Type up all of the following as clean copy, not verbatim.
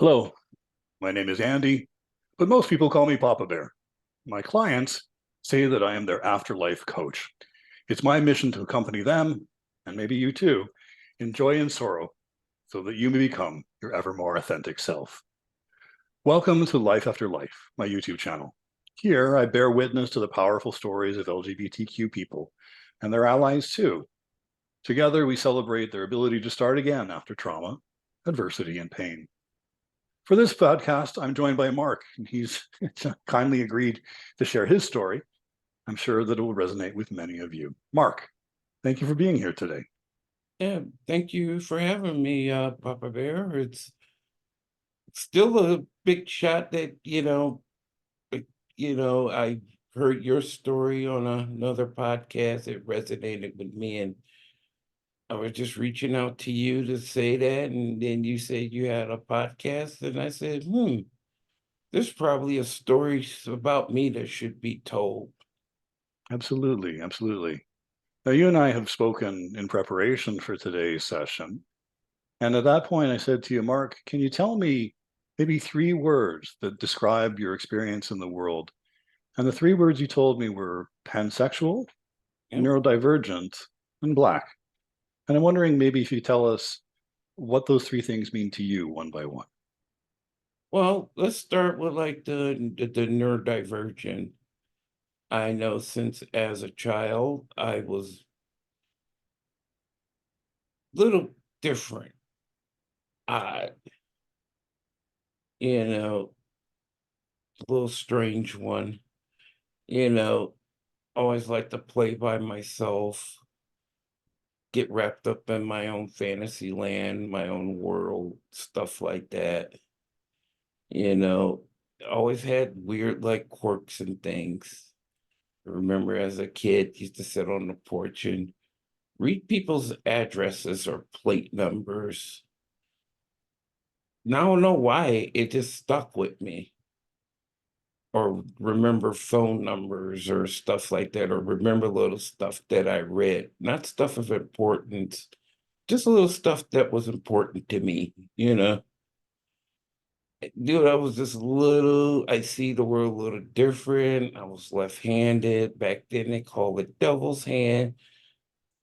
Hello, my name is Andy, but most people call me Papa Bear. My clients say that I am their afterlife coach. It's my mission to accompany them, and maybe you too, in joy and sorrow, so that you may become your ever more authentic self. Welcome to Life After Life, my YouTube channel. Here, I bear witness to the powerful stories of LGBTQ people and their allies too. Together, we celebrate their ability to start again after trauma, adversity, and pain. For this podcast, I'm joined by Mark, and he's kindly agreed to share his story. I'm sure that it will resonate with many of you. Mark, thank you for being here today. Yeah, thank you for having me, Papa Bear. It's still a big shot that, I heard your story on another podcast. It resonated with me, and I was just reaching out to you to say that. And then you said you had a podcast, and I said, there's probably a story about me that should be told. Absolutely, absolutely. Now, you and I have spoken in preparation for today's session. And at that point, I said to you, Mark, can you tell me maybe 3 words that describe your experience in the world? And the 3 words you told me were pansexual, Yeah. neurodivergent, and Black. And I'm wondering maybe if you tell us what those 3 things mean to you one by one. Well, let's start with like the neurodivergent. I know since as a child, I was a little different, odd, you know, a little strange one, you know, always like to play by myself, get wrapped up in my own fantasy land, my own world, stuff like that. You know, always had weird like quirks and things. I remember as a kid, used to sit on the porch and read people's addresses or plate numbers. Now I don't know why it just stuck with me. Or remember phone numbers or stuff like that, or remember little stuff that I read, not stuff of importance, just a little stuff that was important to me. Dude, I was just little, I see the world a little different. I was left-handed. Back then they called it devil's hand.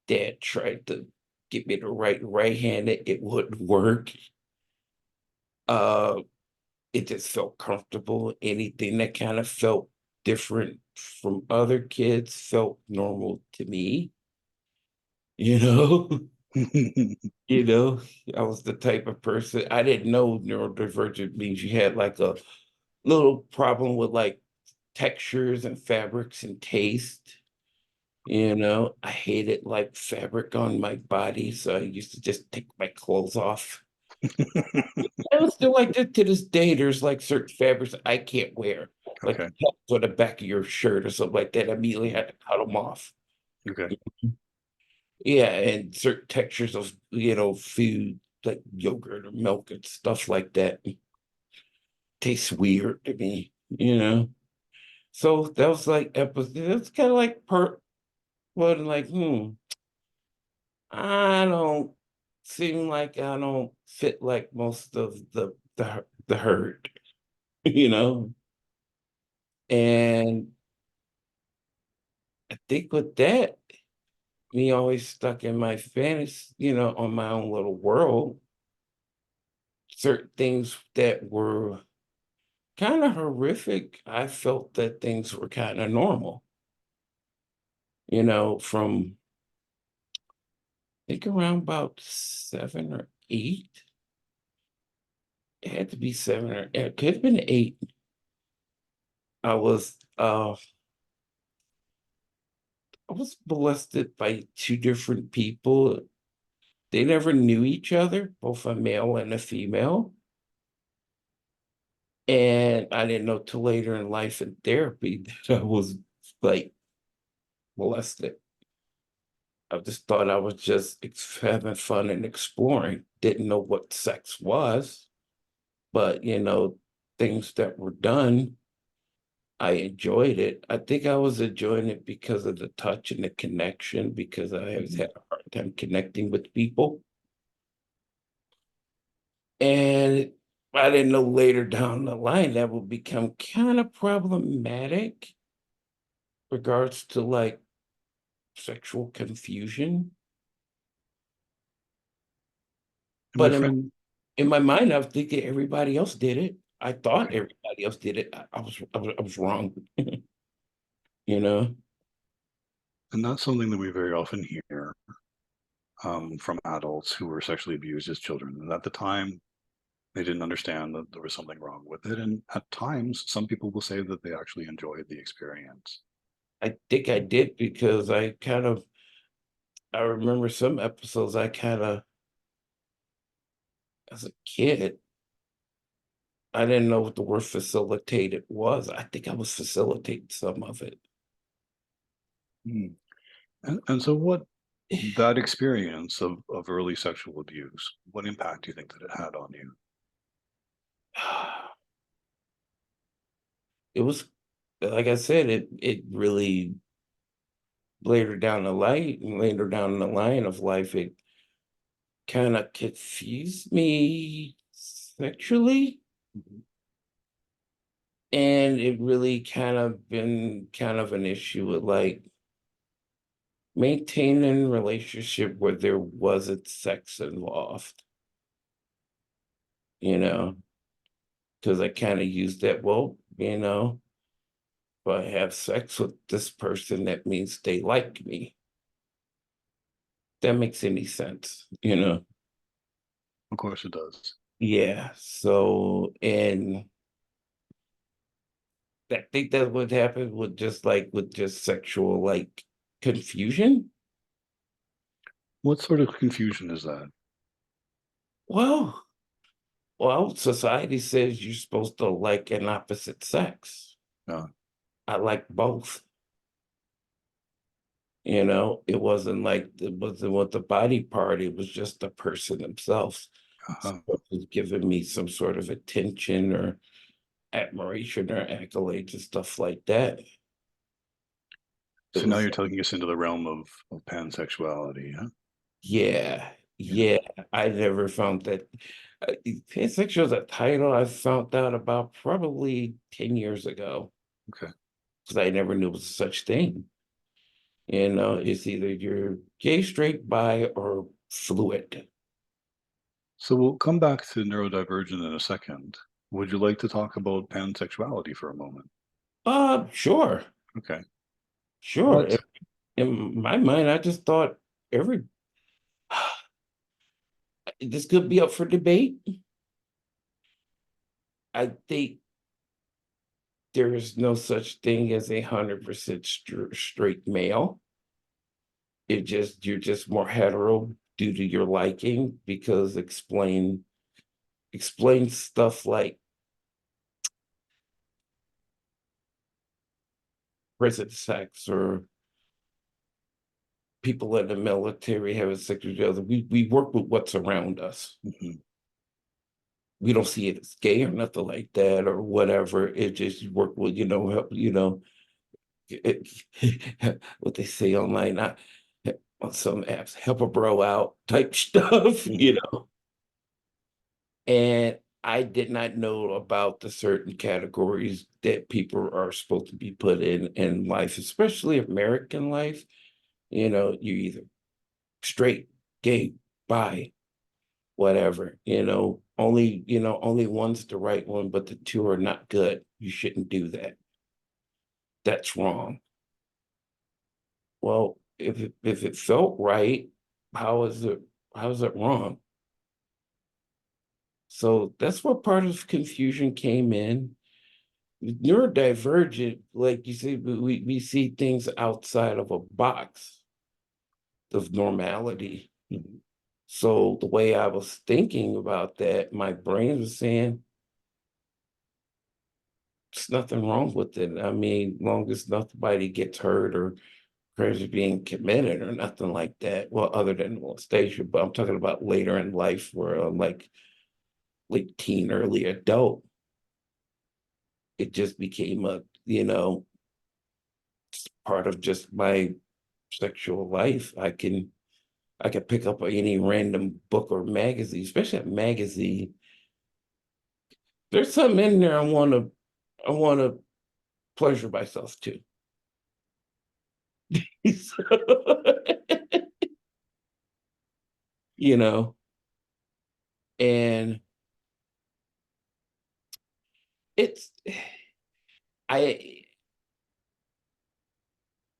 Dad tried to get me to write right-handed. It wouldn't work. Uh, it just felt comfortable. Anything that kind of felt different from other kids felt normal to me, you know? You know, I was the type of person I didn't know neurodivergent means you had like a little problem with like textures and fabrics and taste. I hated like fabric on my body, so I used to just take my clothes off. I was still like that to this day. There's like certain fabrics I can't wear, like Okay. the cuffs on the back of your shirt or something like that. I immediately had to cut them off. Okay. Yeah, and certain textures of food like yogurt or milk and stuff like that tastes weird to me. So that was like episode. It's kind of like but like, I don't seem like I don't fit like most of the herd, you know. And I think with that, me always stuck in my fantasy, on my own little world, certain things that were kind of horrific, I felt that things were kind of normal, from I think around about 7 or 8. It had to be 7 or it could have been 8. I was molested by 2 different people. They never knew each other, both a male and a female. And I didn't know till later in life in therapy that I was like molested. I just thought I was just having fun and exploring. Didn't know what sex was, but things that were done, I enjoyed it. I think I was enjoying it because of the touch and the connection, because I always had a hard time connecting with people. And I didn't know later down the line that would become kind of problematic regards to like sexual confusion. And my But friend, in my mind, I was thinking everybody else did it. I thought everybody else did it. I was wrong, you know? and that's something that we very often hear from adults who were sexually abused as children. And at the time, they didn't understand that there was something wrong with it. And at times, some people will say that they actually enjoyed the experience. I think I did because I remember some episodes as a kid, I didn't know what the word facilitated was. I think I was facilitating some of it. Mm. And so, what that experience of early sexual abuse, what impact do you think that it had on you? It was, like I said, it really later down the line of life, it kind of confused me sexually. Mhm. And it really kind of been kind of an issue with like maintaining a relationship where there wasn't sex involved, you know, because I kind of used that, well, if I have sex with this person, that means they like me. That makes any sense, you know? Of course, it does. Yeah. So, and I think that's what happened with just sexual like confusion. What sort of confusion is that? Well, society says you're supposed to like an opposite sex. Uh, I like both. You know, it wasn't what the body part, it was just the person themselves. So uh it was giving me some sort of attention or admiration or accolades and stuff like that. It So now was you're taking us into the realm of pansexuality, huh? yeah, Yeah. yeah. I never found that pansexual is a title I found out about probably 10 years ago Okay. because I never knew it was such thing. You know, it's either you're gay, straight, bi, or fluid. So we'll come back to neurodivergent in a second. Would you like to talk about pansexuality for a moment? Sure, Okay. sure. What? In my mind, I just thought every this could be up for debate. I think there is no such thing as 100% straight male. You're just more hetero due to your liking because explain stuff like prison sex or people in the military having sex with each other. We work with what's around us. Mhm. We don't see it as gay or nothing like that or whatever. It just you work with, help, what they say online, not on some apps, help a bro out type stuff, Mhm. And I did not know about the certain categories that people are supposed to be put in life, especially American life. You're either straight, gay, bi, whatever, only one's the right one, but the two are not good. You shouldn't do that. That's wrong. Well, if it felt right, how is it how is it wrong? So that's what part of confusion came in. Neurodivergent, like you say, we see things outside of a box of normality. Mhm. So the way I was thinking about that, my brain was saying, there's nothing wrong with it. I mean, long as nobody gets hurt or crimes are being committed or nothing like that. Well, other than molestation, but I'm talking about later in life where I'm like late teen, early adult. It just became part of just my sexual life. I can pick up any random book or magazine, especially a magazine There's something in there I wanna pleasure myself too. So, you know, and it's I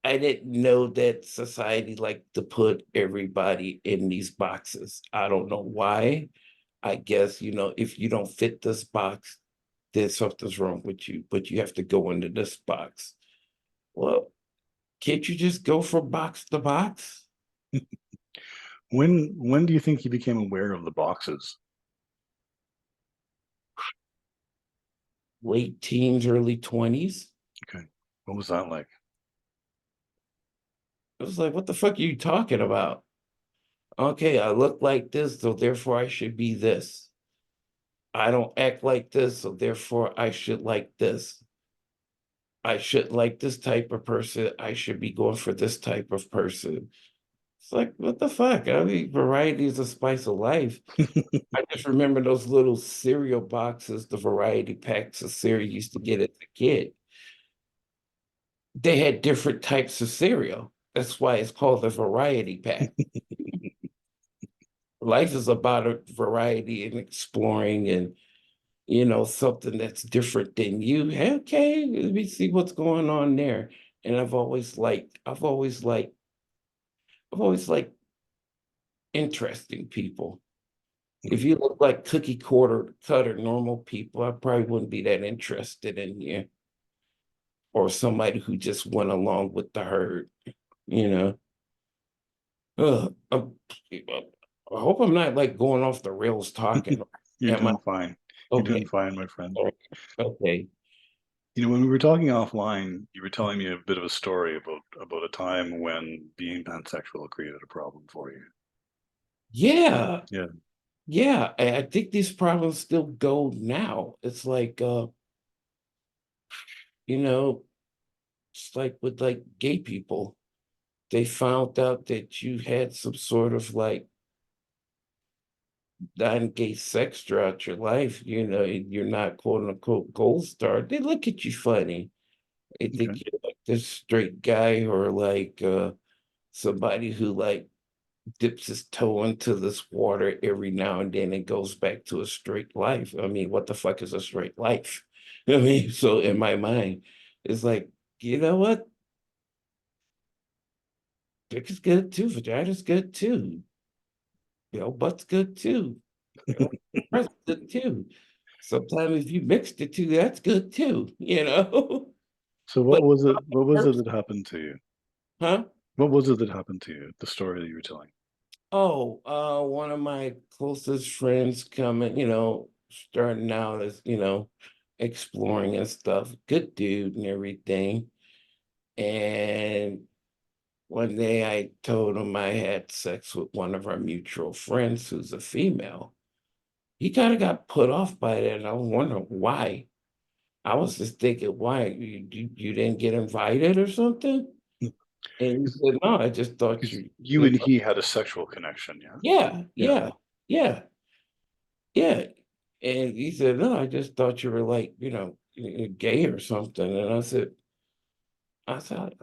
I didn't know that society liked to put everybody in these boxes. I don't know why. I guess, if you don't fit this box, then something's wrong with you, but you have to go into this box. Well, can't you just go from box to box? When do you think you became aware of the boxes? Late teens, early 20s. Okay. What was that like? It was like, what the fuck are you talking about? Okay, I look like this, so therefore I should be this. I don't act like this, so therefore I should like this. I should like this type of person. I should be going for this type of person. It's like, what the fuck? I mean, variety is a spice of life. I just remember those little cereal boxes, the variety packs of cereal you used to get as a kid. They had different types of cereal. That's why it's called a variety pack. Life is about a variety and exploring and something that's different than you. Hey, okay, let me see what's going on there. And I've always liked interesting people. If you look like cookie cutter normal people, I probably wouldn't be that interested in you. Or somebody who just went along with the herd, you know. I hope I'm not like going off the rails talking. You're Am I? doing fine. You're doing Okay. fine, my friend. All right. Okay. When we were talking offline, you were telling me a bit of a story about a time when being pansexual created a problem for you. Yeah. Yeah. Yeah. I think these problems still go now. It's like you know, it's like with like gay people. They found out that you had some sort of like non-gay sex throughout your life, and you're not quote unquote gold star. They look at you funny. They Okay. think you're like this straight guy or like somebody who like dips his toe into this water every now and then and goes back to a straight life. I mean, what the fuck is a straight life? I mean, so in my mind, it's like, you know what? Dick is good too, vagina's good too, butt's good too, breast's good too. Sometimes if you mix the two, that's good too. So But what was it first, that happened to you? huh? What was it that happened to you? The story that you were telling. Oh, one of my closest friends coming, starting out as, exploring and stuff. Good dude and everything. And one day I told him I had sex with one of our mutual friends who's a female. He kind of got put off by that, and I was wondering why. I was just thinking, why? You didn't get invited or something? And he said, no, I just thought Because you, you and he had a sexual connection, yeah? yeah, Yeah. yeah, yeah. Yeah. And he said, no, I just thought you were like, gay or something. And I said, I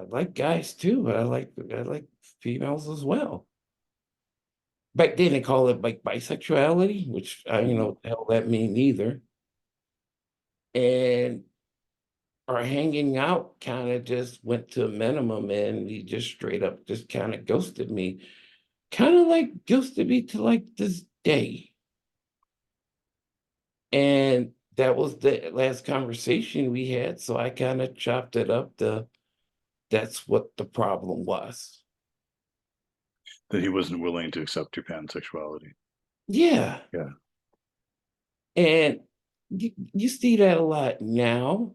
like guys too, but I like females as well. Back then they call it like bisexuality, which I don't know Mhm. what the hell that mean either. And our hanging out kind of just went to a minimum and he just straight up just kind of ghosted me. Kind of like ghosted me to like this day. And that was the last conversation we had. So I kind of chopped it up to that's what the problem was. That he wasn't willing to accept your pansexuality. Yeah. Yeah. And you see that a lot now.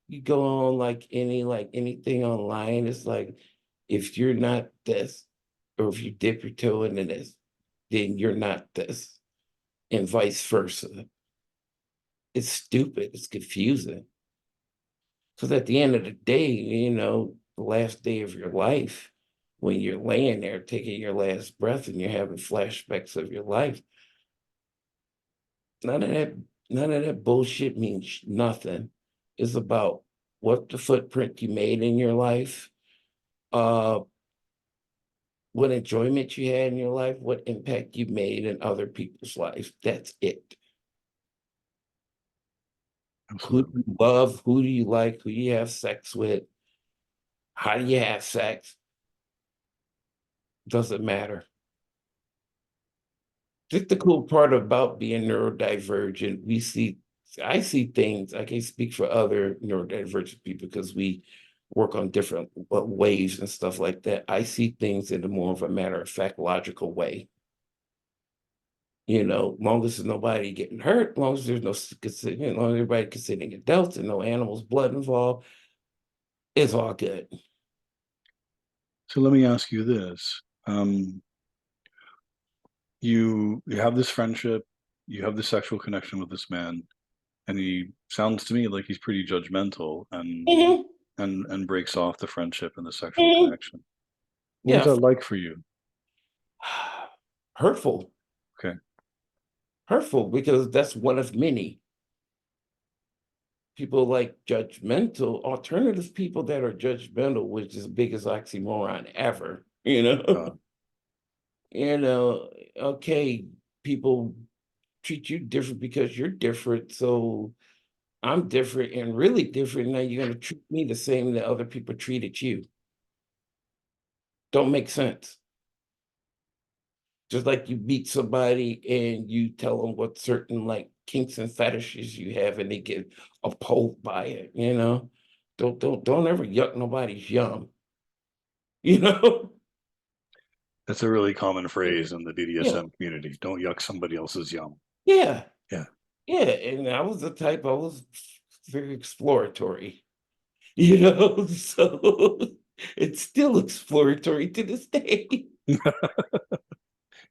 You go on like anything online, it's like if you're not this, or if you dip your toe into this, then you're not this, and vice versa. It's stupid, it's confusing. Because at the end of the day, the last day of your life, when you're laying there taking your last breath and you're having flashbacks of your life, none of that None of that bullshit means nothing. It's about what the footprint you made in your life, uh, what enjoyment you had in your life, what impact you made in other people's lives. That's it. Who do Absolutely. you love? Who do you like? Who do you have sex with? How do you have sex? Doesn't matter. Just the cool part about being neurodivergent, I see things, I can't speak for other neurodivergent people because we work on different waves and stuff like that. I see things in a more of a matter of fact, logical way. Long as there's nobody getting hurt, long as there's long as everybody considering adults and no animals' blood involved, it's all good. So let me ask you this. You have this friendship, you have this sexual connection with this man, and he sounds to me like he's pretty judgmental and Mhm, and breaks off the friendship and the sexual mhm. connection. What is Yeah. that like for you? Hurtful, Okay. hurtful, because that's one of many. People like judgmental, alternative people that are judgmental, which is the biggest oxymoron ever, Uh, you know, okay, people treat you different because you're different. So I'm different and really different. Now you're gonna treat me the same that other people treated you. Don't make sense. Just like you meet somebody and you tell them what certain like kinks and fetishes you have, and they get appalled by it. Don't ever yuck nobody's yum, you know? that's a really common phrase in the Yeah, BDSM community. Don't yuck somebody else's yum. yeah, Yeah. yeah. And I was the type, I was very exploratory, so it's still exploratory to this day.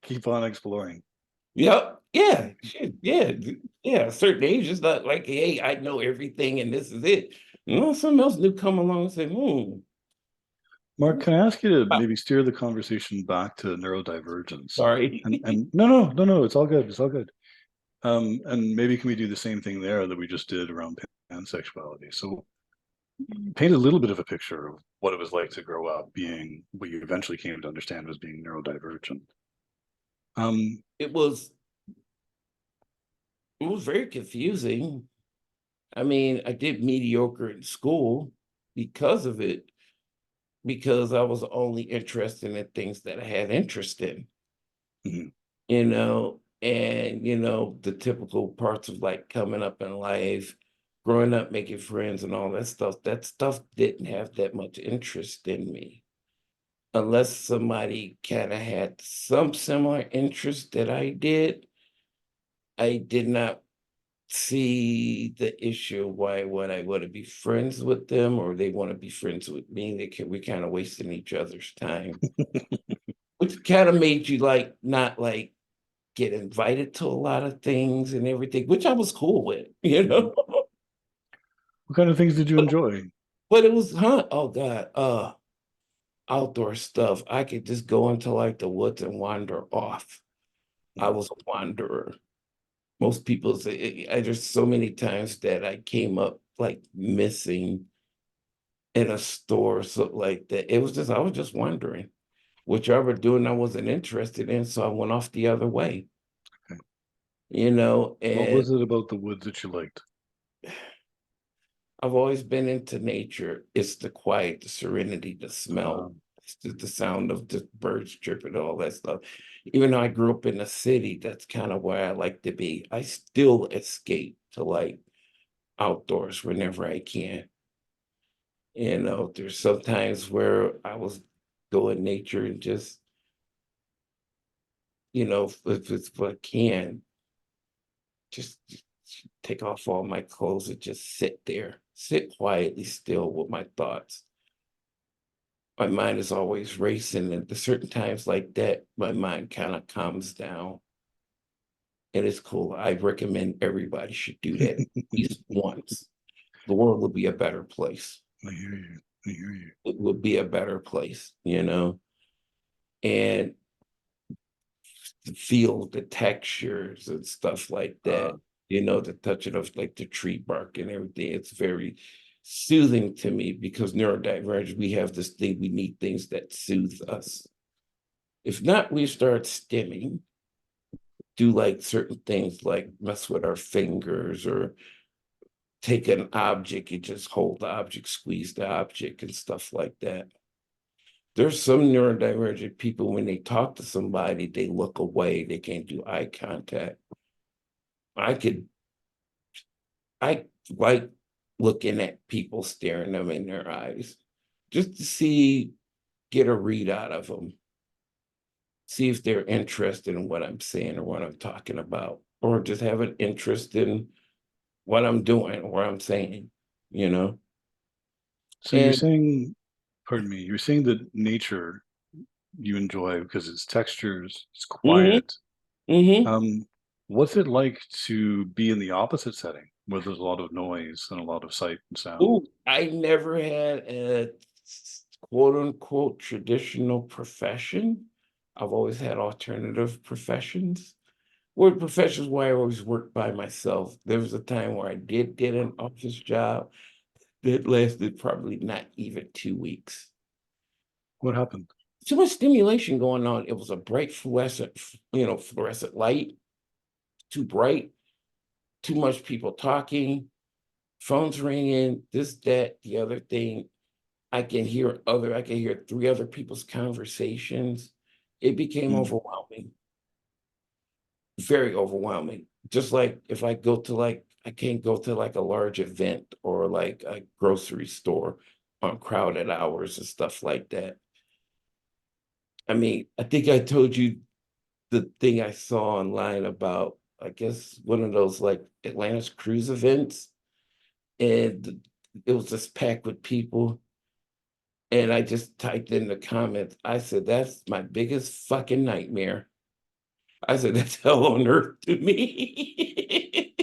Keep on exploring. Yep. Yeah. Shit. Yeah. Yeah. A certain age, it's not like, hey, I know everything and this is it. No, something else new come along and say, Mark, can I ask you to ah, maybe steer the conversation back to neurodivergence? sorry. And no, it's all good. It's all good. And maybe can we do the same thing there that we just did around pansexuality? So paint a little bit of a picture of what it was like to grow up being what you eventually came to understand was being neurodivergent. Um, It was it was very confusing. I mean, I did mediocre in school because of it, because I was only interested in things that I had interest in. mhm. And the typical parts of like coming up in life, growing up, making friends and all that stuff didn't have that much interest in me. Unless somebody kind of had some similar interest that I did not see the issue why would I want to be friends with them or they want to be friends with me. We're kind of wasting each other's time, which kind of made you like not like get invited to a lot of things and everything, which I was cool with, What kind of things did you but, enjoy? but it was oh God, outdoor stuff. I could just go into like the woods and wander off. I Mhm. was a wanderer. Most people say there's so many times that I came up like missing in a store, so like that. It was just I was just wandering. Whichever doing I wasn't interested in, so I went off the other way, Okay. What and was it about the woods that you liked? I've always been into nature. It's the quiet, the serenity, the smell, Um, it's the sound of the birds chirping, all that stuff. Even though I grew up in a city, that's kind of where I like to be. I still escape to like outdoors whenever I can. There's sometimes where I was go in nature and just, if I can, just take off all my clothes and just sit there, sit quietly still with my thoughts. My mind is always racing, and at certain times like that, my mind kind of calms down. And it's cool. I recommend everybody should do that at least once. The world will be a better place. I hear you. I hear you. It will be a better place. And feel the textures and stuff like Uh, that. You know, the touching of like the tree bark and everything. It's very soothing to me because neurodivergent, we have this thing, we need things that soothe us. If not, we start stimming, do like certain things like mess with our fingers or take an object and just hold the object, squeeze the object and stuff like that. There's some neurodivergent people, when they talk to somebody, they look away, they can't do eye contact. I could, I like looking at people, staring them in their eyes, just to see, get a read out of them, see if they're interested in what I'm saying or what I'm talking about, or just have an interest in what I'm doing or what I'm saying, you know? So you're And saying, pardon me, you're saying that nature you enjoy because it's textures, it's mhm, quiet. mhm. Um, what's it like to be in the opposite setting where there's a lot of noise and a lot of sight and sound? Ooh, I never had a quote unquote traditional profession. I've always had alternative professions. Were professions where I always worked by myself. There was a time where I did get an office job that lasted probably not even 2 weeks. What happened? Too much stimulation going on. It was a bright fluorescent, fluorescent light, too bright, too much people talking, phones ringing, this, that, the other thing. I can hear three other people's conversations. It became Mm, overwhelming, very overwhelming. Just like if I go to like, I can't go to like a large event or like a grocery store on crowded hours and stuff like that. I mean, I think I told you the thing I saw online about, I guess, one of those like Atlantis cruise events. And it was just packed with people. And I just typed in the comments, I said, that's my biggest fucking nightmare. I said, that's hell on earth to me.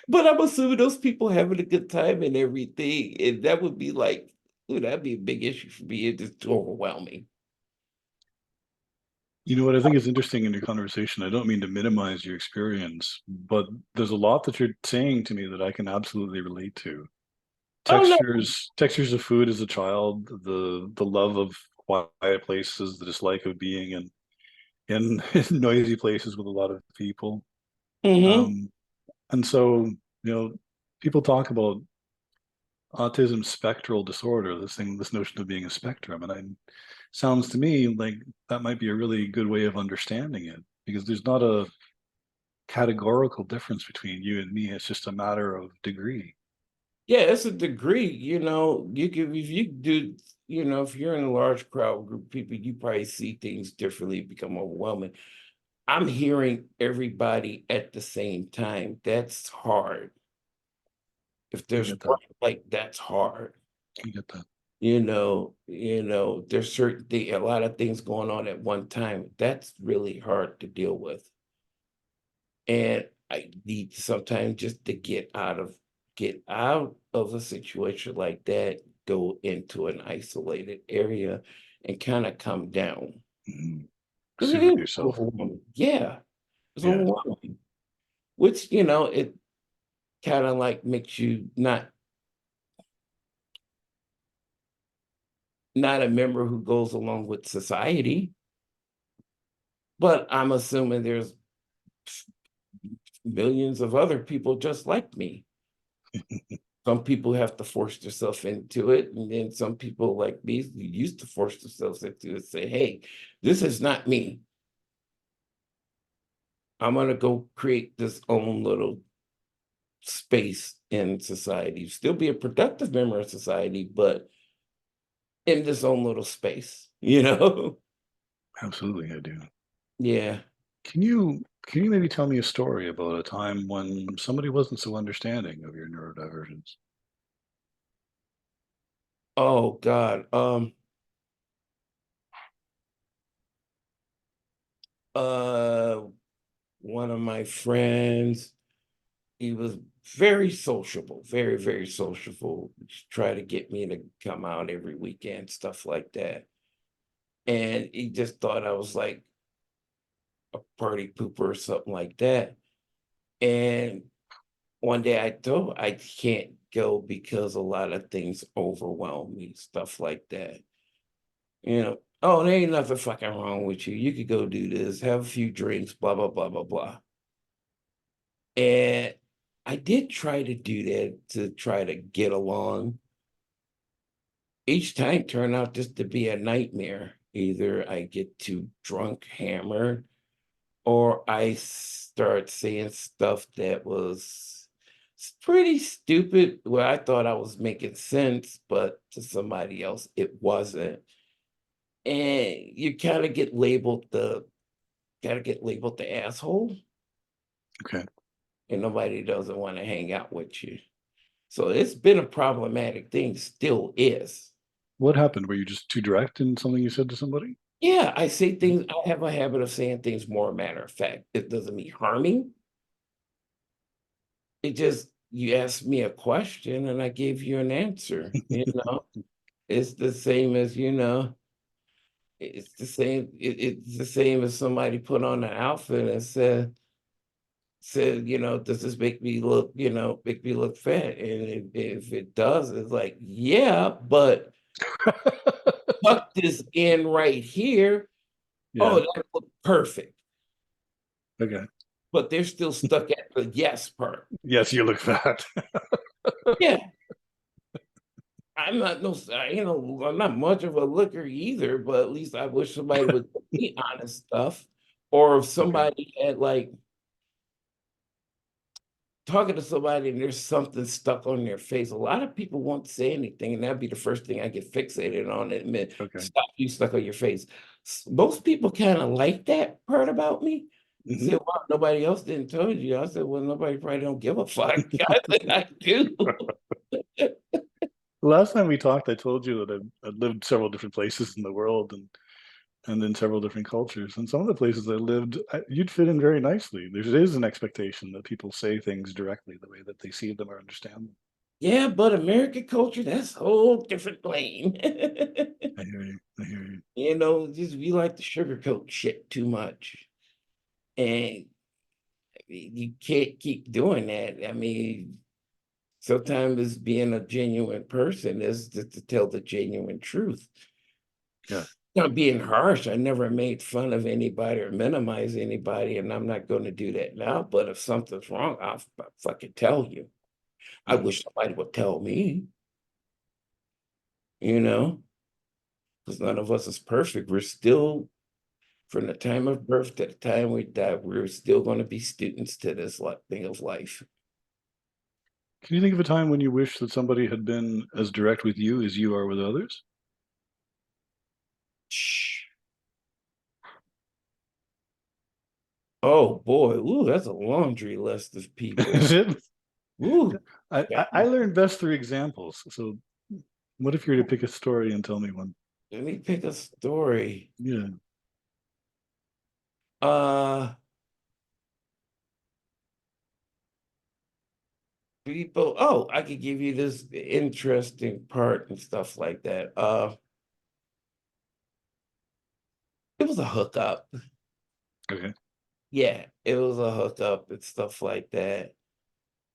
But I'm assuming those people having a good time and everything. And that would be like, ooh, that'd be a big issue for me. It's just too overwhelming. You know what I think is interesting in your conversation? I don't mean to minimize your experience, but there's a lot that you're saying to me that I can absolutely relate to. Oh no. Textures of food as a child, the love of quiet places, the dislike of being in noisy places with a lot of people. Hmm. Um, and so, you know, people talk about autism spectral disorder, this notion of being a spectrum, and I sounds to me like that might be a really good way of understanding it because there's not a categorical difference between you and me. It's just a matter of degree. Yeah, it's a degree, you can if you do, if you're in a large crowd group of people, you probably see things differently, become overwhelming. I'm hearing everybody at the same time. That's hard. If I there's get one that. like that's hard. I get that. There's a lot of things going on at one time. That's really hard to deal with. And I need sometimes just to get out of a situation like that, go into an isolated area and kind of come down. Mhm. Because it Soothe is yourself. overwhelming. Yeah, it's Yeah. overwhelming. Which, it kind of like makes you not a member who goes along with society. But I'm assuming there's millions of other people just like me. Some people have to force themselves into it, and then some people like me who used to force themselves into it say, "Hey, this is not me. I'm gonna go create this own little space in society. Still be a productive member of society, but in this own little space." Absolutely, I do. Yeah. Can you maybe tell me a story about a time when somebody wasn't so understanding of your neurodivergence? Oh God. Uh, one of my friends, he was very sociable, very, very sociable. Try to get me to come out every weekend, stuff like that. And he just thought I was like a party pooper or something like that. And one day I told I can't go because a lot of things overwhelm me, stuff like that. Oh, there ain't nothing fucking wrong with you. You could go do this, have a few drinks, blah, blah, blah, blah, blah. And I did try to do that to try to get along. Each time turned out just to be a nightmare. Either I get too drunk, hammered, or I start saying stuff that was pretty stupid. Well, I thought I was making sense, but to somebody else, it wasn't. And you gotta get labeled the asshole, Okay. and nobody doesn't want to hang out with you. So it's been a problematic thing, still is. What happened? Were you just too direct in something you said to somebody? Yeah, I say things, I have a habit of saying things more matter of fact. It doesn't mean harming. It just, you asked me a question and I gave you an answer, you know? It's the same as, it's the same as somebody put on an outfit and said, does this make me look fat? And if it does, it's like, yeah, but tuck this in right here. Oh, Yeah. that look perfect. Okay. But they're still stuck at the yes part. Yes, you look fat. Yeah, I'm not no, I'm not much of a looker either, but at least I wish somebody would be honest stuff. Or if Okay. somebody had like talking to somebody and there's something stuck on their face. A lot of people won't say anything, and that'd be the first thing I get fixated on. Admit, Okay. stop you stuck on your face. Most people kind of like that part about me. Hmm. Say, well, nobody else didn't tell you. I said, well, nobody probably don't give a fuck. I said, I do. The last time we talked, I told you that I've lived several different places in the world and in several different cultures. And some of the places I lived, you'd fit in very nicely. There is an expectation that people say things directly the way that they see them or understand them. Yeah, but American culture, that's a whole different lane. I hear you. I hear you. Just we like to sugarcoat shit too much. And you can't keep doing that. I mean, sometimes being a genuine person is to tell the genuine truth. Yeah. Not being harsh. I never made fun of anybody or minimize anybody, and I'm not going to do that now. But if something's wrong, I'll fucking tell you. I Mhm. wish somebody would tell me, you know, because none of us is perfect. We're still, from the time of birth to the time we die, we're still going to be students to this thing of life. Can you think of a time when you wish that somebody had been as direct with you as you are with others? Shh. Oh boy, ooh, that's a laundry list of people. Is it? Ooh, I learned best through examples. So what if you were to pick a story and tell me one? let me pick a story. Yeah. Uh, people. Oh, I could give you this interesting part and stuff like that. It was a hookup. Okay. Yeah, it was a hookup and stuff like that.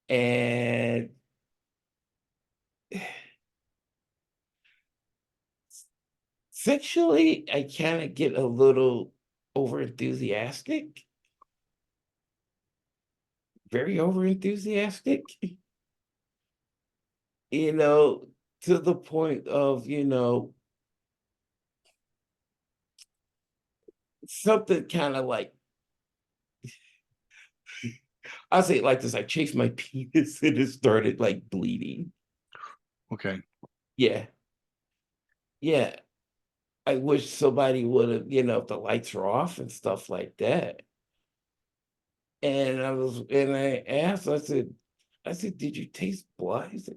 And sexually, I kind of get a little over enthusiastic, very over enthusiastic, you know, to the point of, something kind of like, I'll say it like this, I chafed my penis and it started like bleeding. Okay. Yeah, yeah. I wish somebody would have, if the lights were off and stuff like that. And I asked, I said, did you taste blood? He said,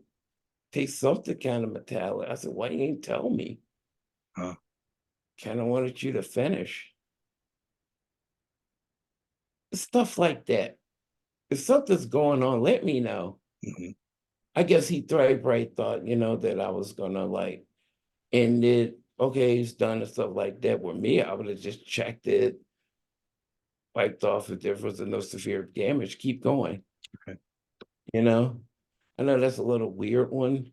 taste something kind of metallic. I said, why you ain't tell me? Uh, Kind of wanted you to finish. Stuff like that. If something's going on, let me know. mhm. I guess he probably thought, that I was gonna like end it. Okay, he's done and stuff like that. With me, I would have just checked it. wiped off if there was no severe damage, keep going, Okay. you know? I know that's a little weird one,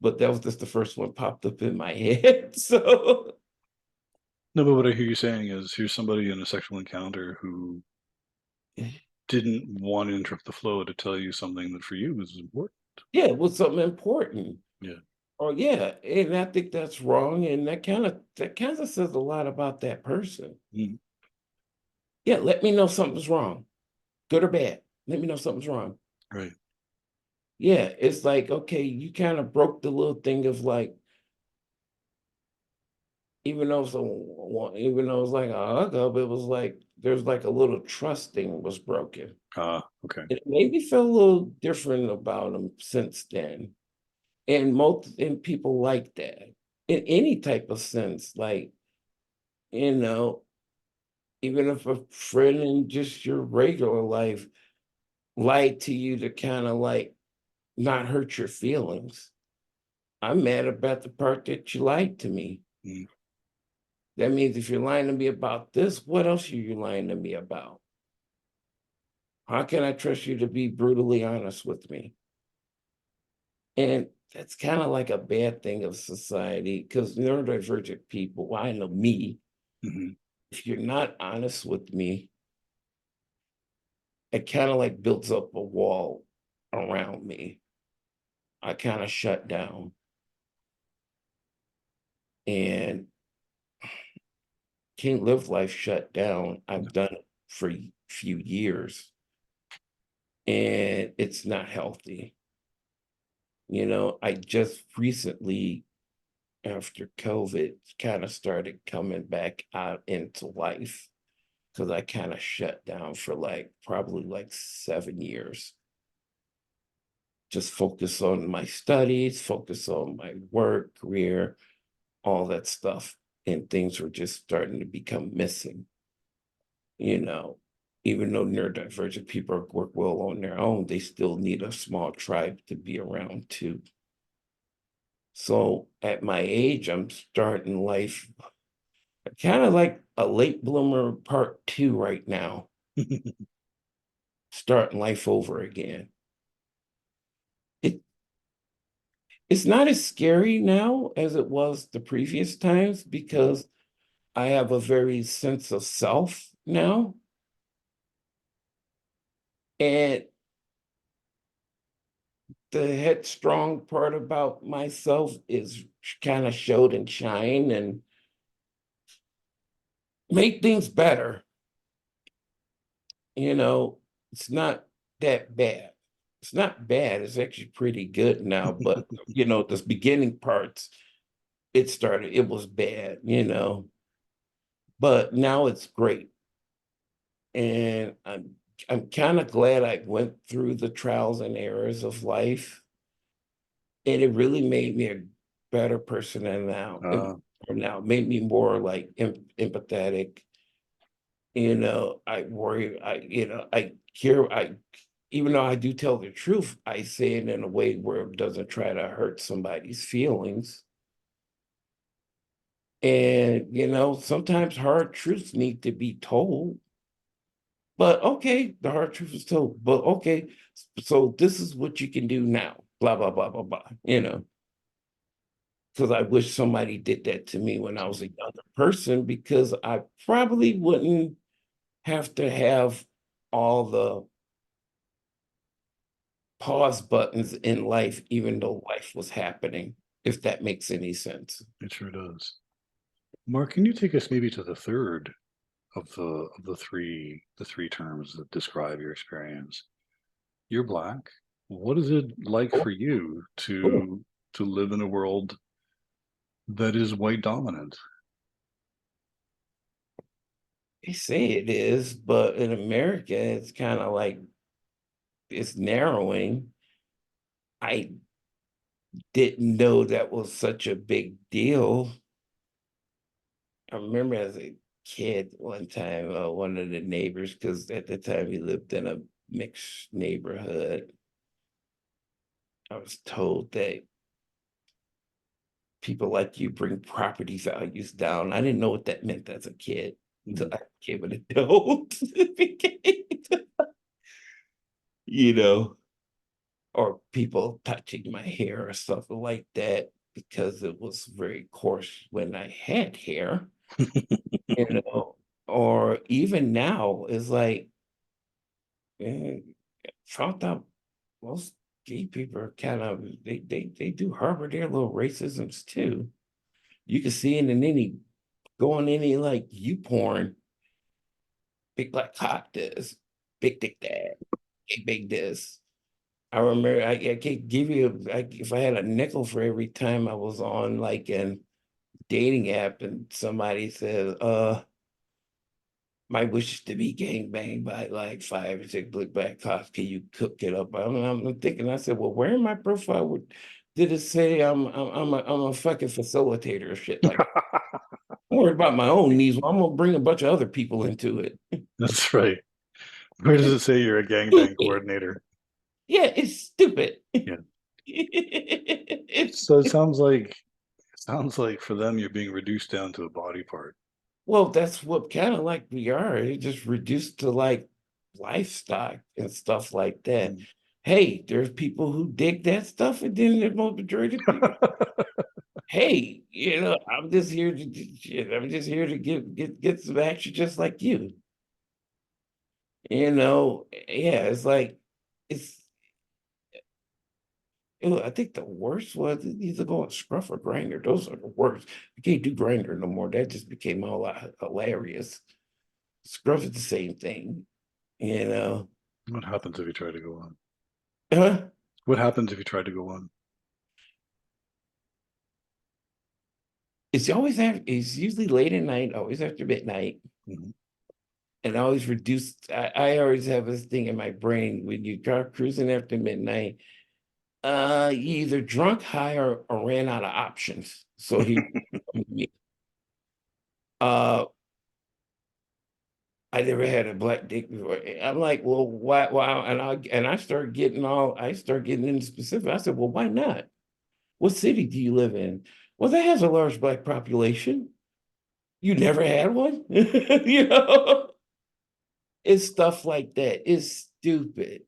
but that was just the first one popped up in my head. So No, but what I hear you saying is here's somebody in a sexual encounter who didn't want to interrupt the flow to tell you something that for you was important. yeah, it was something important. Yeah. Oh yeah, and I think that's wrong, and that kind of says a lot about that person. Mm, Yeah, let me know something's wrong, good or bad. Let me know something's wrong. right. Yeah, it's like, okay, you kind of broke the little thing of like, even though it's like a hookup, it was like there's like a little trust thing was broken. Okay. It made me feel a little different about him since then. And people like that in any type of sense, like, you know, even if a friend in just your regular life lied to you to kind of like not hurt your feelings. I'm mad about the part that you lied to me. Mm, That means if you're lying to me about this, what else are you lying to me about? How can I trust you to be brutally honest with me? And that's kind of like a bad thing of society because neurodivergent people, well, I know me, mhm. if you're not honest with me, it kind of like builds up a wall around me. I kind of shut down and can't live life shut down. I've done it for a few years and it's not healthy. I just recently, after COVID, kind of started coming back out into life because I kind of shut down for like probably like 7 years. Just focus on my studies, focus on my work, career, all that stuff. And things were just starting to become missing, you know. Even though neurodivergent people work well on their own, they still need a small tribe to be around too. So at my age, I'm starting life kind of like a late bloomer part two right now, starting life over again. It it's not as scary now as it was the previous times because I have a very sense of self now. And the headstrong part about myself is kind of showed and shine and make things better. You know, it's not that bad. It's not bad. It's actually pretty good now. But the beginning parts, it was bad. But now it's great. And I'm kind of glad I went through the trials and errors of life. And it really made me a better person than now. uh, Now made me more like empathetic. I worry, I care, even though I do tell the truth, I say it in a way where it doesn't try to hurt somebody's feelings. And, sometimes hard truths need to be told. But okay, the hard truth is told. But okay, so this is what you can do now. Blah, blah, blah, blah, blah. Because I wish somebody did that to me when I was a younger person, because I probably wouldn't have to have all the pause buttons in life, even though life was happening, if that makes any sense. it sure does. Mark, can you take us maybe to the third of the three terms that describe your experience? You're Black. What is it like Oh, for you oh, to live in a world that is white dominant? they say it is, but in America, it's kind of like it's narrowing. I didn't know that was such a big deal. I remember as a kid one time, one of the neighbors, because at the time we lived in a mixed neighborhood, I was told that people like you bring property values down. I didn't know what that meant as a kid. until Mhm. I became an adult. You know, or people touching my hair or stuff like that because it was very coarse when I had hair, you know, or even now it's like, eh, found out most gay people are kind of they do harbor their little racisms too. You can see it in any go on any like you porn, big black cock this, big dick that, big this. I remember I can't give you if I had a nickel for every time I was on like an dating app and somebody said, my wish is to be gang banged by like 5 or 6 big black cops. Can you cook it up? I'm thinking, I said, well, where in my profile did it say I'm a fucking facilitator or shit like I'm worried about my own needs. Well, I'm gonna bring a bunch of other people into it. That's right. Where does it say you're a gangbang Stupid. coordinator? Yeah, it's stupid. Yeah. It's So it sounds like for them you're being reduced down to a body part. well, that's what kind of like we are. It just reduced to like livestock and stuff like that. Mm. Hey, there's people who dig that stuff, and then the majority of people. Hey, I'm just here to shit. I'm just here to get some action, just like you. Yeah, it's like it's. I think the worst was either go on Scruff or Grinder. Those are the worst. You can't do Grinder no more. That just became all hilarious. Scruff is the same thing, you know. What happens if you try to go on? Uh, What happens if you try to go on? it's usually late at night, always after midnight, Mhm. and always reduced. I always have this thing in my brain when you drive cruising after midnight, you either drunk, high, or ran out of options. So he, uh, I never had a black dick before. I'm like, well, why? I start getting into specific. I said, well, why not? What city do you live in? Well, that has a large black population. You never had one? It's stuff like that. It's stupid.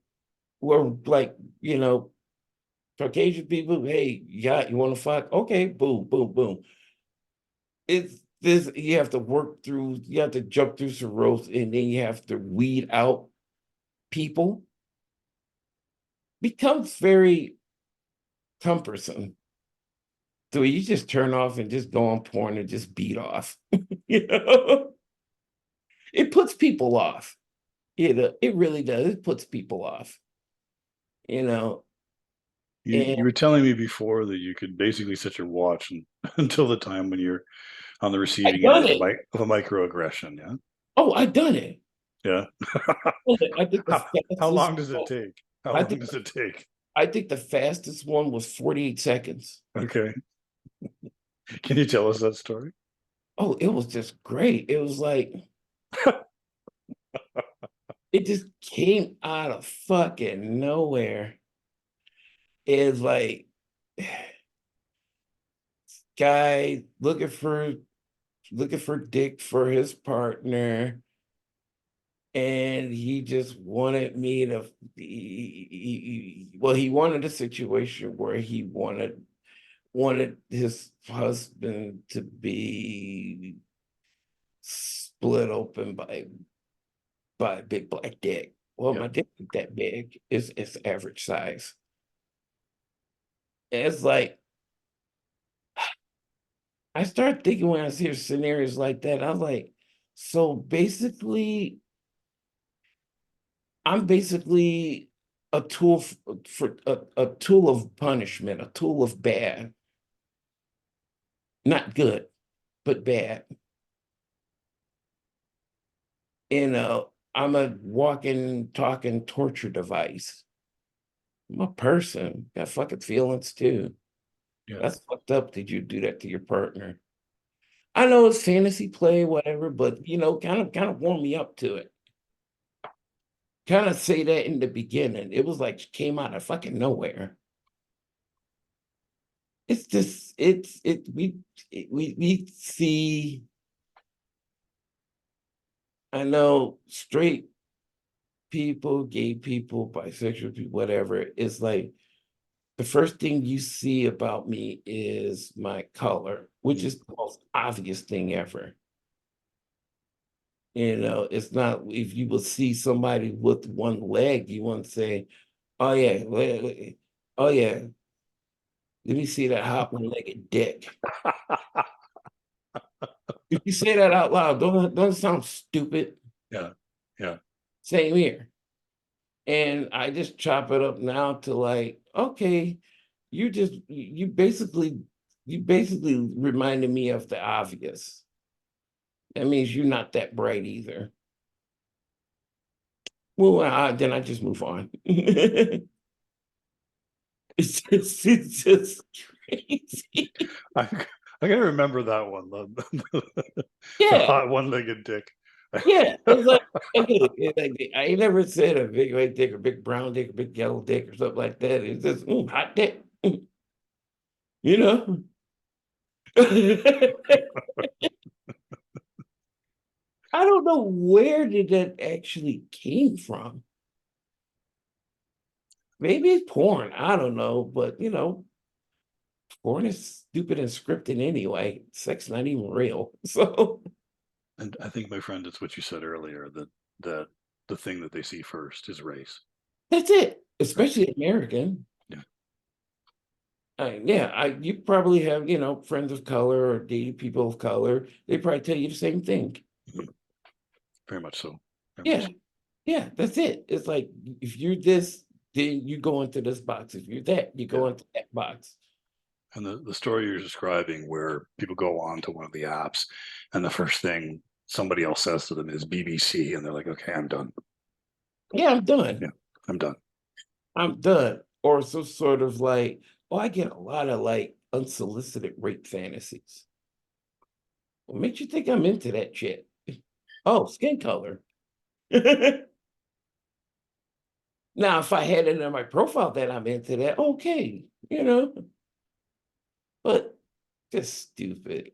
We're like, you know, Caucasian people, hey, you want to fuck? Okay, boom, boom, boom. It's this, you have to work through, you have to jump through some ropes, and then you have to weed out people. Becomes very cumbersome. So you just turn off and just go on porn and just beat off. you know, it puts people off. It really does. It puts people off. You know, You and you were telling me before that you could basically set your watch until the time when you're on the I receiving end done of a it. microaggression. Yeah. Oh, I done it. Yeah. I think the How fastest. long does it take? How I long think does it take? I think the fastest one was 48 seconds. Okay. Can you tell us that story? Oh, it was just great. It was like it just came out of fucking nowhere. It's like guy looking for dick for his partner, and he just wanted me to well, he wanted a situation where he wanted his husband to be split open by a big black dick. Well, Yeah. my dick is that big. It's average size. And it's like I start thinking when I see scenarios like that, I was like, so basically, I'm basically a tool for a tool of punishment, a tool of bad, not good, but bad. I'm a walking, talking torture device. I'm a person, got fucking feelings too. Yeah. That's fucked up. Did you do that to your partner? I know it's fantasy play, whatever, but kind of warm me up to it. Kind of say that in the beginning. It was like came out of fucking nowhere. It's just it's it we see I know straight people, gay people, bisexual people, whatever, it's like the first thing you see about me is my color, which is the most obvious thing ever. It's not if you will see somebody with one leg, you want to say, oh yeah, oh yeah, let me see that hot one-legged dick. If you say that out loud, don't it sound stupid? Yeah. Yeah. Same here. And I just chop it up now to like, okay, you basically reminded me of the obvious. That means you're not that bright either. Well, then I just move on. It's just crazy. I gotta remember that one. The Yeah, hot one-legged dick. yeah. It's like, okay, I ain't never said a big white dick or big brown dick or big yellow dick or something like that. It's just hot dick, you know. I don't know where did that actually came from. Maybe it's porn. I don't know, but porn is stupid and scripted anyway. Sex not even real. So And I think, my friend, it's what you said earlier, that the thing that they see first is race. that's it, Right. especially American. Yeah. You probably have, friends of color or dated people of color. They probably tell you the same thing. Mhm. Very much so. Very much Yeah, so. yeah, that's it. It's like if you're this, then you go into this box. If you're that, you Yeah. go into that box. And the story you're describing, where people go on to one of the apps, and the first thing somebody else says to them is BBC, and they're like, okay, I'm done. Yeah, I'm done. Yeah, I'm done. I'm done. Or some sort of like, oh, I get a lot of like unsolicited rape fantasies. What makes you think I'm into that shit? Oh, skin color. Now, if I had it in my profile that I'm into that, okay, but just stupid.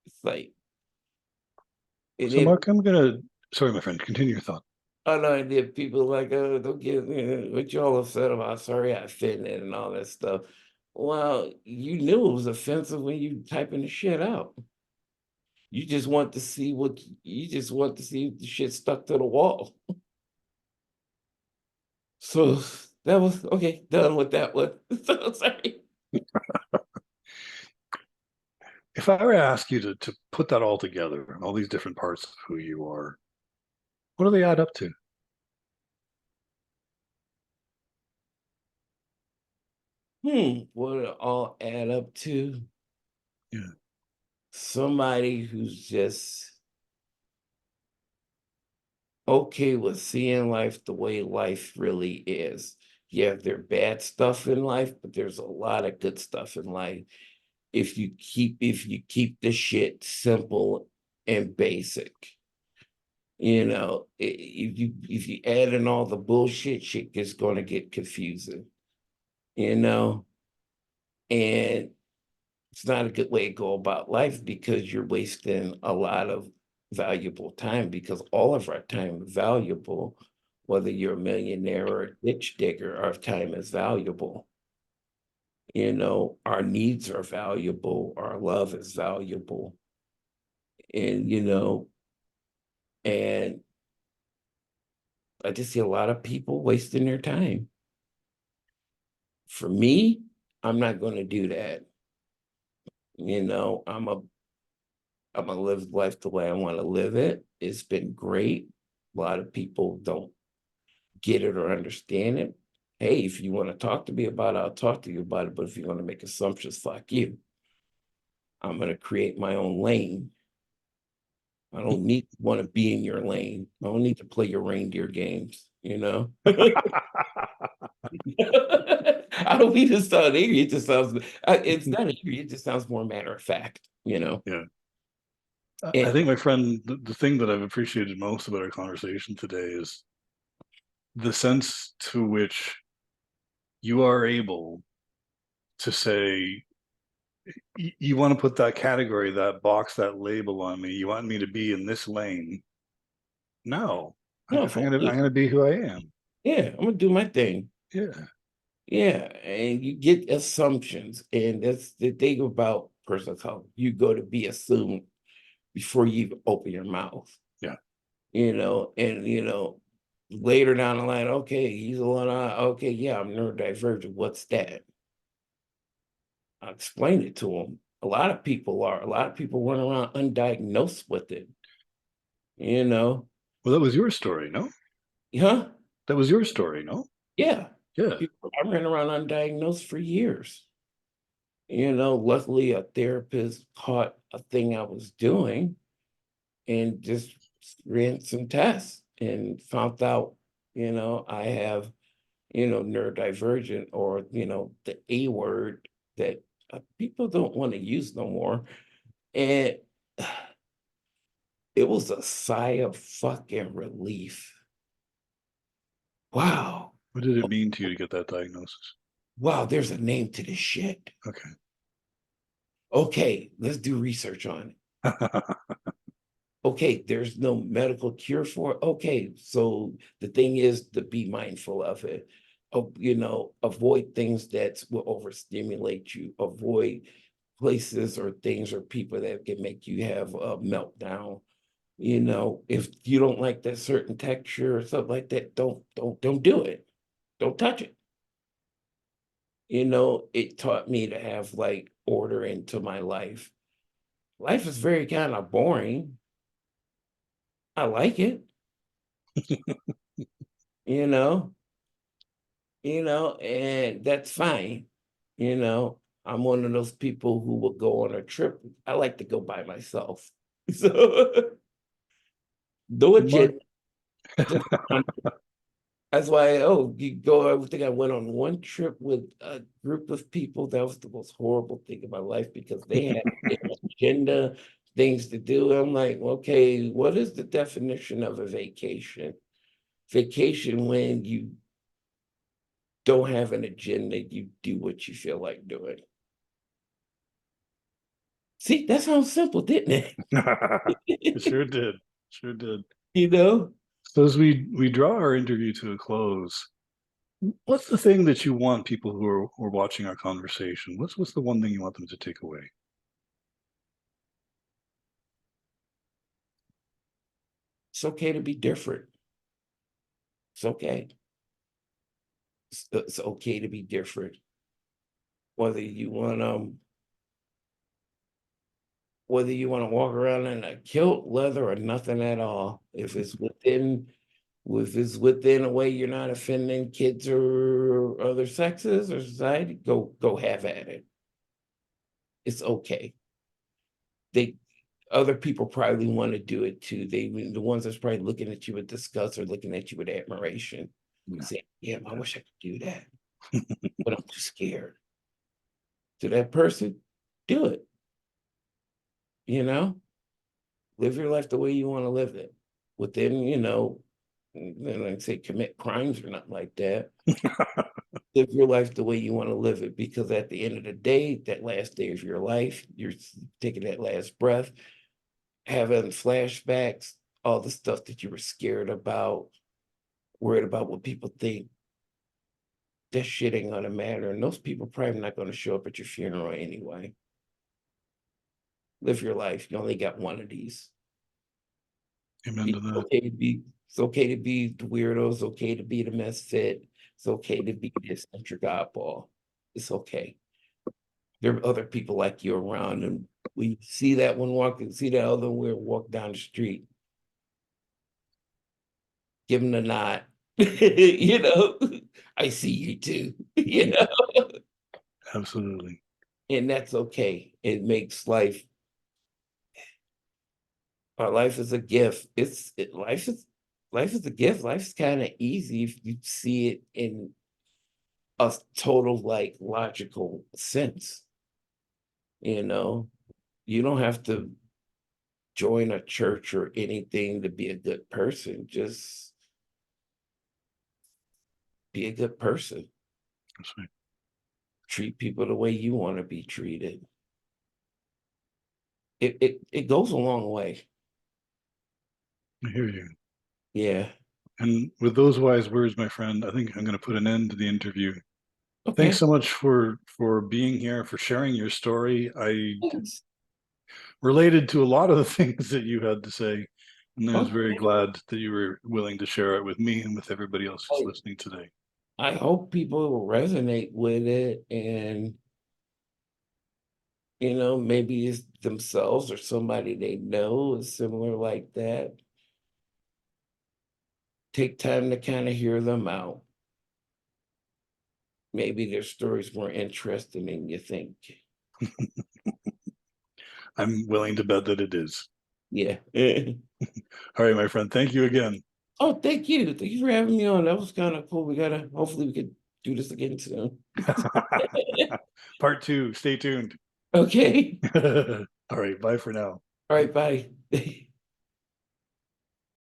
It's like, and So, then Mark, I'm gonna. Sorry, my friend. Continue your thought. I know, and then people like, oh, don't get what you all upset about. Sorry, I offended and all that stuff. Well, you knew it was offensive when you typing the shit out. You just want to see the shit stuck to the wall. So that was okay, done with that one. So sorry. If I were to ask you to put that all together, all these different parts of who you are, what do they add up to? What it all add up to? Yeah. Somebody who's just okay with seeing life the way life really is. Yeah, there's bad stuff in life, but there's a lot of good stuff in life. If you keep the shit simple and basic. If you add in all the bullshit, shit is gonna get confusing, you know, and it's not a good way to go about life because you're wasting a lot of valuable time because all of our time is valuable, whether you're a millionaire or a ditch digger, our time is valuable. Our needs are valuable, our love is valuable, and and I just see a lot of people wasting their time. For me, I'm not going to do that. I'm gonna live life the way I want to live it. It's been great. A lot of people don't get it or understand it. Hey, if you want to talk to me about it, I'll talk to you about it. But if you're going to make assumptions, fuck you. I'm going to create my own lane. I don't need to want to be in your lane. I don't need to play your reindeer games. I don't mean to sound angry. It just sounds, it's not angry. It just sounds more matter of fact. Yeah. I And think, my friend, the thing that I've appreciated most about our conversation today is the sense to which you are able to say, you want to put that category, that box, that label on me. You want me to be in this lane. No, I No, guess fuck I'm you. gonna be who I am. Yeah, I'm gonna do my thing. Yeah. Yeah, and you get assumptions, and that's the thing about personal color. You go to be assumed before you even open your mouth. Yeah. And later down the line, okay, he's a lot of okay, yeah, I'm neurodivergent. What's that? I explained it to him. A lot of people are. A lot of people run around undiagnosed with it. You know, Well, that was your story, no? huh? That was your story, no? Yeah. Yeah. I ran around undiagnosed for years. Luckily a therapist caught a thing I was doing and just ran some tests and found out, I have, neurodivergent or, the A word that people don't want to use no more. And it was a sigh of fucking relief. Wow. What did it mean to you to get that diagnosis? Wow, there's a name to this shit. Okay. Okay, let's do research on it. Okay, there's no medical cure for it. Okay, so the thing is to be mindful of it. Avoid things that will overstimulate you. Avoid places or things or people that can make you have a meltdown. If you don't like that certain texture or something like that, don't do it. Don't touch it. It taught me to have like order into my life. Life is very kind of boring. I like it, you know, and that's fine. I'm one of those people who will go on a trip. I like to go by myself. So no Mark. agenda. Just that's why, oh, you go. I think I went on one trip with a group of people. That was the most horrible thing in my life because they had their agenda, things to do. I'm like, okay, what is the definition of a vacation? Vacation when you don't have an agenda, you do what you feel like doing. See, that sounds simple, didn't It it? sure did. Sure did. You know? So as we draw our interview to a close, what's the thing that you want people who are watching our conversation? What's the one thing you want them to take away? It's okay to be different. It's okay. It's okay to be different. Whether you want whether you want to walk around in a kilt, leather, or nothing at all. If it's within a way you're not offending kids or other sexes or society, go have at it. It's okay. They Other people probably want to do it too. The ones that's probably looking at you with disgust or looking at you with admiration, Yeah. saying, "Yeah, I wish I could do that, but I'm too scared." To that person, do it. You know, live your life the way you want to live it. Within, then I say commit crimes or nothing like that. Live your life the way you want to live it, because at the end of the day, that last day of your life, you're taking that last breath, having flashbacks, all the stuff that you were scared about, worried about what people think, that shit ain't gonna matter. And those people probably not gonna show up at your funeral anyway. Live your life. You only got one of these. Amen to It's that. okay to be, it's okay to be the weirdo, it's okay to be the misfit, it's okay to be the eccentric oddball. It's okay. There are other people like you around, and we see that one walking, see that other one walk down the street, give them a nod. you know, I see you too, Absolutely. and that's okay. It makes life, our life is a gift. Life is a gift. Life's kind of easy if you see it in a total like logical sense. You know, you don't have to join a church or anything to be a good person. Just be a good person. That's right. Treat people the way you want to be treated. It goes a long way. I hear you. Yeah. And with those wise words, my friend, I think I'm going to put an end to the interview. Thanks Okay. so much for being here, for sharing your story. I Thanks. related to a lot of the things that you had to say, and I was very Okay. glad that you were willing to share it with me and with everybody else who's listening today. I hope people will resonate with it, and maybe it's themselves or somebody they know is similar like that. Take time to kind of hear them out. Maybe their story's more interesting than you think. I'm willing to bet that it is. Yeah. All right, my friend. Thank you again. Oh, thank you. Thank you for having me on. That was kind of cool. Hopefully we could do this again soon. Part two. Stay tuned. Okay. All right. Bye for now. All right, bye.